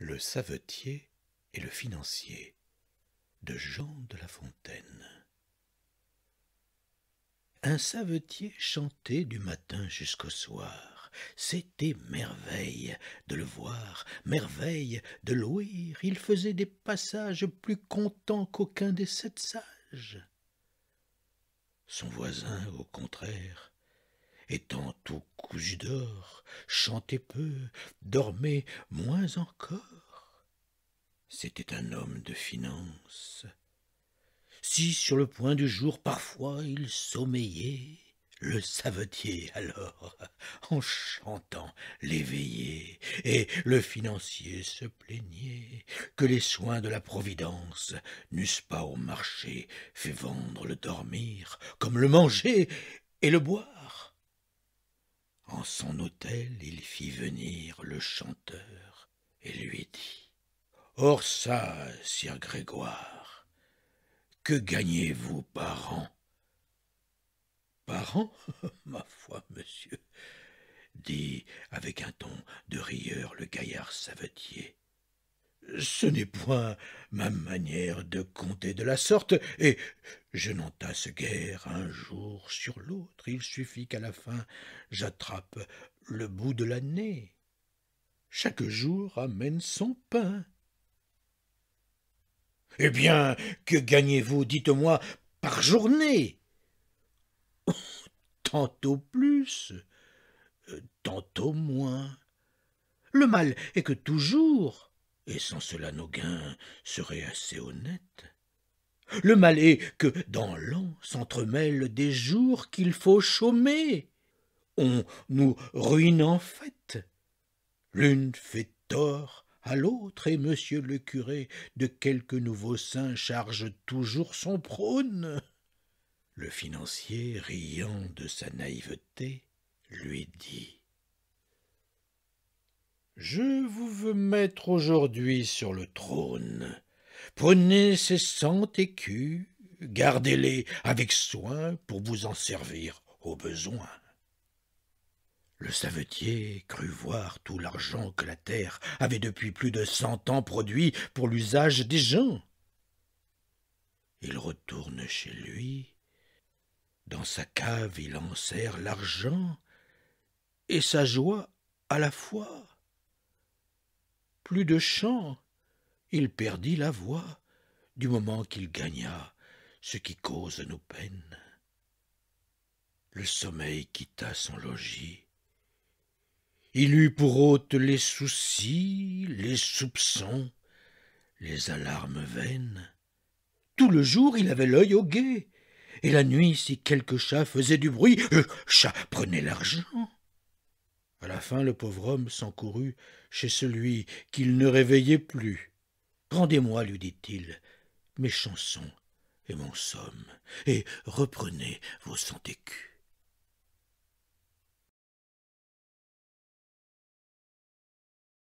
Le savetier et le financier de Jean de La Fontaine. Un savetier chantait du matin jusqu'au soir. C'était merveille de le voir, merveille de l'ouïr. Il faisait des passages plus contents qu'aucun des 7 sages. Son voisin, au contraire, étant tout cousu d'or, chantait peu, dormait moins encore. C'était un homme de finance. Si sur le point du jour parfois il sommeillait, le savetier alors, en chantant, l'éveillait, et le financier se plaignait que les soins de la Providence n'eussent pas au marché fait vendre le dormir, comme le manger et le boire. En son hôtel il fit venir le chanteur et lui dit: Or ça, sire Grégoire, que gagnez-vous par an? Par an, ma foi, monsieur, dit avec un ton de rieur le gaillard savetier. Ce n'est point ma manière de compter de la sorte, et je n'en tasse guère un jour sur l'autre. Il suffit qu'à la fin j'attrape le bout de l'année. Chaque jour amène son pain. Eh bien, que gagnez-vous, dites-moi, par journée? Tantôt plus, tantôt moins. Le mal est que toujours, et sans cela nos gains seraient assez honnêtes, le mal est que dans l'an s'entremêlent des jours qu'il faut chômer. On nous ruine en fait. L'une fait tort à l'autre, et monsieur le curé de quelque nouveau saint charge toujours son prône. Le financier, riant de sa naïveté, lui dit: Je vous veux mettre aujourd'hui sur le trône. Prenez ces 100 écus, gardez-les avec soin pour vous en servir au besoin. Le savetier crut voir tout l'argent que la terre avait depuis plus de 100 ans produit pour l'usage des gens. Il retourne chez lui. Dans sa cave il enserre l'argent et sa joie à la fois. Plus de chant, il perdit la voix du moment qu'il gagna ce qui cause nos peines. Le sommeil quitta son logis. Il eut pour hôte les soucis, les soupçons, les alarmes vaines. Tout le jour il avait l'œil au guet, et la nuit, si quelque chat faisait du bruit, le chat prenait l'argent. À la fin, le pauvre homme s'encourut chez celui qu'il ne réveillait plus. « Rendez-moi, lui dit-il, mes chansons et mon somme, et reprenez vos 100 écus. »